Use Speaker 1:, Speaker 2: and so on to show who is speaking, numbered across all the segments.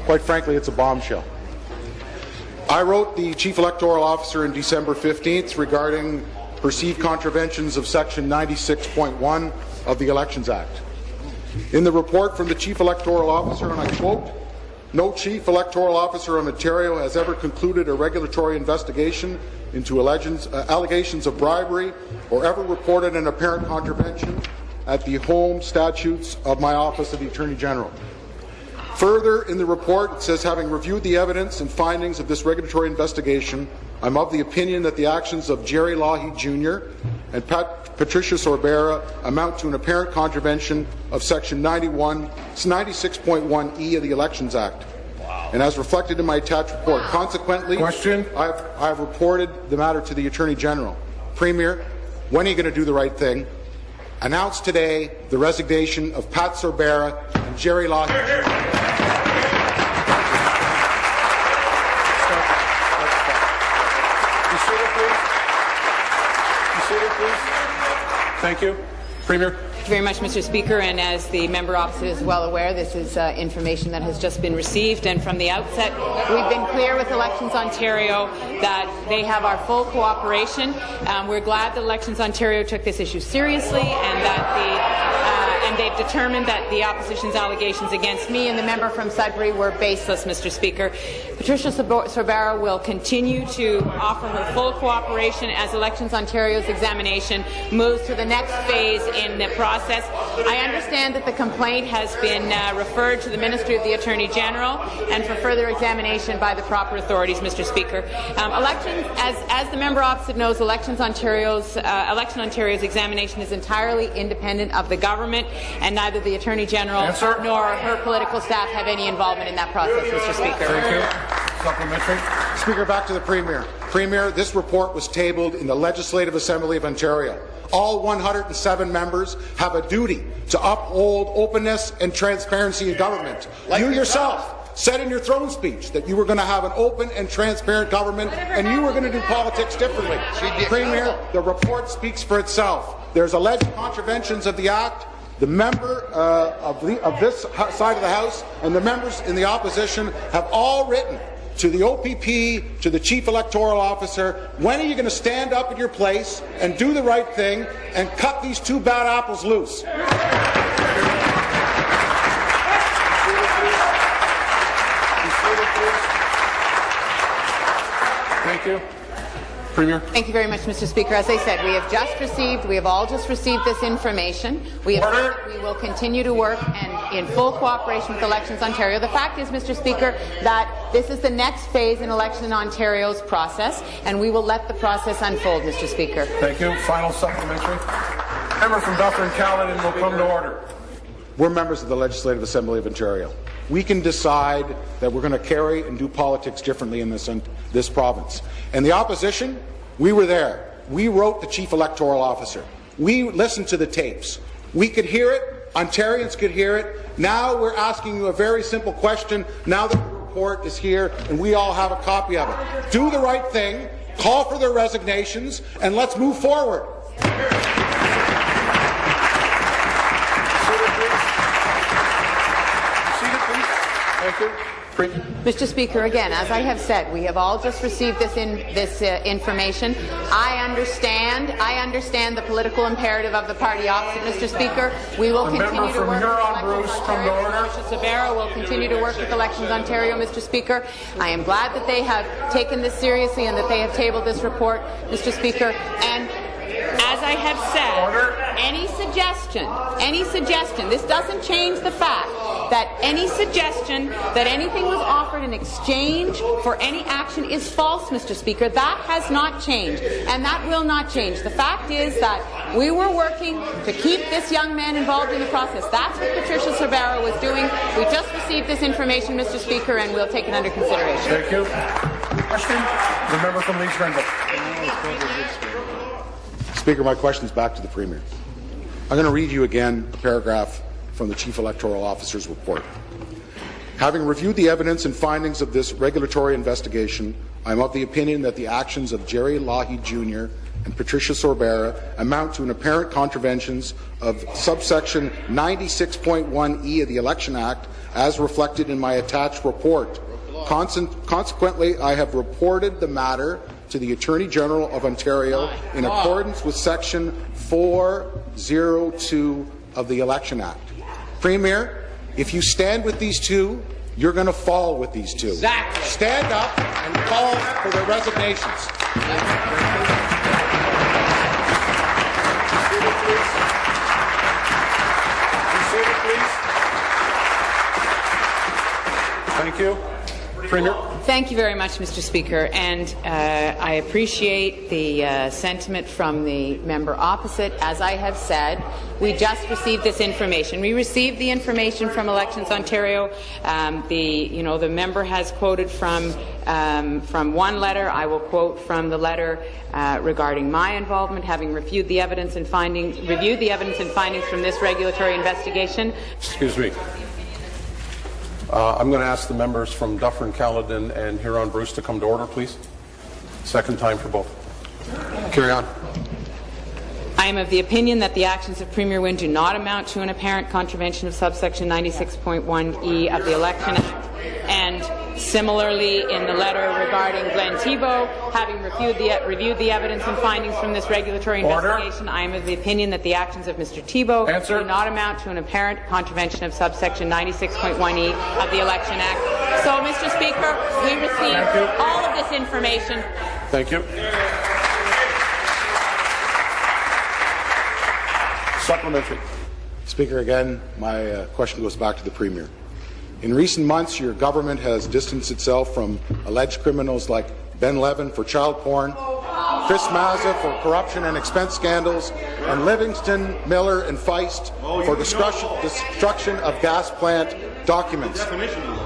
Speaker 1: Quite frankly, it's a bombshell. I wrote the Chief Electoral Officer on December 15th regarding perceived contraventions of Section 96.1 of the Elections Act. In the report from the Chief Electoral Officer, and I quote, "No Chief Electoral Officer in Ontario has ever concluded a regulatory investigation into allegations of bribery or ever reported an apparent contravention at the home statutes of my Office of the Attorney General." Further, in the report, it says, having reviewed the evidence and findings of this regulatory investigation, I'm of the opinion that the actions of Jerry Lougheed Jr. and Patricia Sorbera amount to an apparent contravention of Section 96.1E of the Elections Act. Wow. And as reflected in my attached report, consequently, I've reported the matter to the Attorney General. Premier, when are you going to do the right thing? Announce today the resignation of Pat Sorbera and Jerry Lougheed Jr.
Speaker 2: Thank you. Premier.
Speaker 3: Thank you very much, Mr. Speaker. And as the member opposite is well aware, this is information that has just been received. And from the outset, we've been clear with Elections Ontario that they have our full cooperation. We're glad that Elections Ontario took this issue seriously and that they've determined that the opposition's allegations against me and the member from Sudbury were baseless, Mr. Speaker. Patricia Sorbera will continue to offer her full cooperation as Elections Ontario's examination moves to the next phase in the process. I understand that the complaint has been referred to the Ministry of the Attorney General and for further examination by the proper authorities, Mr. Speaker. Elections, as the member opposite knows, Election Ontario's examination is entirely independent of the government, and neither the Attorney General nor her political staff have any involvement in that process, Mr. Speaker.
Speaker 2: Thank you. Supplementary.
Speaker 1: Speaker, back to the Premier. Premier, this report was tabled in the Legislative Assembly of Ontario. All 107 members have a duty to uphold openness and transparency in government. You yourself said in your throne speech that you were going to have an open and transparent government and you were going to do politics differently. Premier, the report speaks for itself. There's alleged contraventions of the Act. The member of this side of the House and the members in the opposition have all written to the OPP, to the Chief Electoral Officer, when are you going to stand up in your place and do the right thing and cut these two bad apples loose?
Speaker 2: Thank you. Premier.
Speaker 3: Thank you very much, Mr. Speaker. As I said, we have all just received this information. We will continue to work and in full cooperation with Elections Ontario. The fact is, Mr. Speaker, that this is the next phase in Election Ontario's process, and we will let the process unfold, Mr. Speaker.
Speaker 2: Thank you. Final supplementary. Member from Dufferin Caledon will come to order.
Speaker 1: We're members of the Legislative Assembly of Ontario. We can decide that we're going to carry and do politics differently in this province. And the opposition, we were there. We wrote the Chief Electoral Officer. We listened to the tapes. We could hear it. Ontarians could hear it. Now we're asking you a very simple question, now that the report is here and we all have a copy of it. Do the right thing, call for their resignations, and let's move forward.
Speaker 2: Thank you.
Speaker 3: Mr. Speaker, again, as I have said, we have all just received this information. I understand the political imperative of the party opposite, Mr. Speaker. We will continue to work with Elections Ontario. Patricia Sorbera will continue to work with Elections Ontario, Mr. Speaker. I am glad that they have taken this seriously and that they have tabled this report, Mr. Speaker. And as I have said, any suggestion, this doesn't change the fact that any suggestion that anything was offered in exchange for any action is false, Mr. Speaker. That has not changed, and that will not change. The fact is that we were working to keep this young man involved in the process. That's what Patricia Sorbera was doing. We just received this information, Mr. Speaker, and we'll take it under consideration.
Speaker 2: Thank you. Question? The member from Leeds Grenville.
Speaker 1: Speaker, my question is back to the Premier. I'm going to read you again a paragraph from the Chief Electoral Officer's report. Having reviewed the evidence and findings of this regulatory investigation, I am of the opinion that the actions of Jerry Lougheed Jr. and Patricia Sorbara amount to an apparent contraventions of subsection 96.1E of the Election Act as reflected in my attached report. Consequently, I have reported the matter to the Attorney General of Ontario in accordance with section 402 of the Election Act. Premier, if you stand with these two, you're going to fall with these two.
Speaker 4: Exactly.
Speaker 1: Stand up and call for their resignations.
Speaker 2: Thank you. Premier.
Speaker 3: Thank you very much, Mr. Speaker, and I appreciate the sentiment from the member opposite. As I have said, we just received this information. We received the information from Elections Ontario. The member has quoted from one letter. I will quote from the letter regarding my involvement, having reviewed the evidence and findings from this regulatory investigation.
Speaker 2: Excuse me. I'm going to ask the members from Dufferin-Caledon and Huron-Bruce to come to order, please. Second time for both. Carry on.
Speaker 3: I am of the opinion that the actions of Premier Wynne do not amount to an apparent contravention of subsection 96.1E of the Election Act. And similarly, in the letter regarding Glenn Thibeault, having reviewed the evidence and findings from this regulatory investigation, I am of the opinion that the actions of Mr. Thibeault do not amount to an apparent contravention of subsection 96.1E of the Election Act. So, Mr. Speaker, we received all of this information.
Speaker 2: Thank you. Supplementary.
Speaker 1: Speaker, again, my question goes back to the Premier. In recent months, your government has distanced itself from alleged criminals like Ben Levin for child porn, Chris Mazza for corruption and expense scandals, and Livingston, Miller, and Feist for destruction of gas plant documents.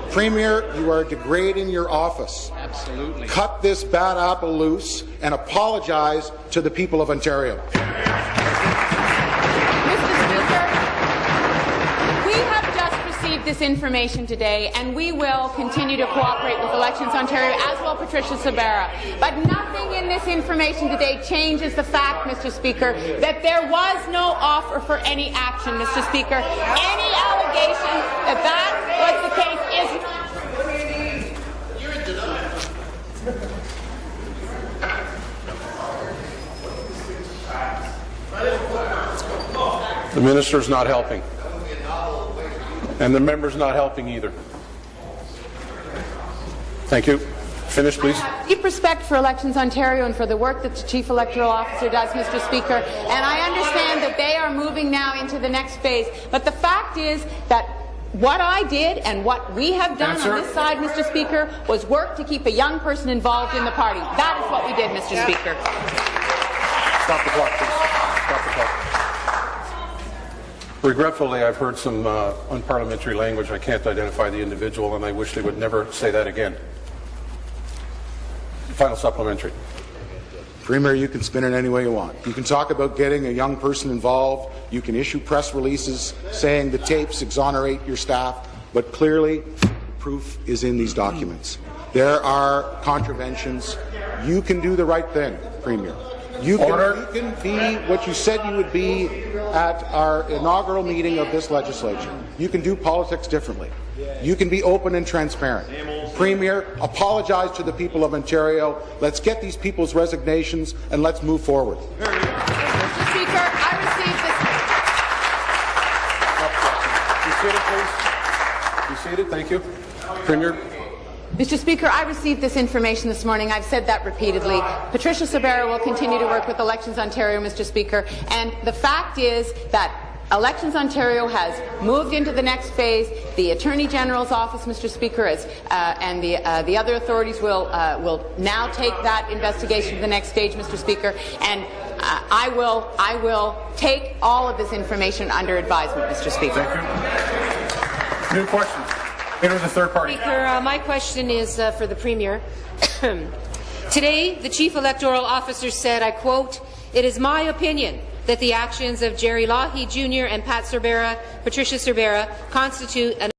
Speaker 1: Premier, you are degrading your office.
Speaker 4: Absolutely.
Speaker 1: Cut this bad apple loose and apologize to the people of Ontario.
Speaker 3: This information today, and we will continue to cooperate with Elections Ontario, as will Patricia Sorbara. But nothing in this information today changes the fact, Mr. Speaker, that there was no offer for any action, Mr. Speaker. Any allegation that that was the case is...
Speaker 2: The minister's not helping. And the member's not helping either. Thank you. Finish, please.
Speaker 3: I have deep respect for Elections Ontario and for the work that the Chief Electoral Officer does, Mr. Speaker, and I understand that they are moving now into the next phase. But the fact is that what I did and what we have done on this side, Mr. Speaker, was work to keep a young person involved in the party. That is what we did, Mr. Speaker.
Speaker 2: Stop the clock, please. Stop the clock. Regretfully, I've heard some unparliamentary language. I can't identify the individual, and I wish they would never say that again. Final supplementary.
Speaker 1: Premier, you can spin it any way you want. You can talk about getting a young person involved. You can issue press releases saying the tapes exonerate your staff, but clearly proof is in these documents. There are contraventions. You can do the right thing, Premier. You can be what you said you would be at our inaugural meeting of this legislature. You can do politics differently. You can be open and transparent. Premier, apologize to the people of Ontario. Let's get these people's resignations and let's move forward.
Speaker 3: Mr. Speaker, I received this.
Speaker 2: Be seated, please. Be seated. Thank you. Premier.
Speaker 3: Mr. Speaker, I received this information this morning. I've said that repeatedly. Patricia Sorbara will continue to work with Elections Ontario, Mr. Speaker, and the fact is that Elections Ontario has moved into the next phase. The Attorney General's office, Mr. Speaker, and the other authorities will now take that investigation to the next stage, Mr. Speaker, and I will take all of this information under advisement, Mr. Speaker.
Speaker 2: Thank you. New questions. Leader of the third party.
Speaker 5: Speaker, my question is for the Premier. Today, the Chief Electoral Officer said, I quote, "It is my opinion that the actions of Jerry Lougheed Jr. and Patricia Sorbara constitute an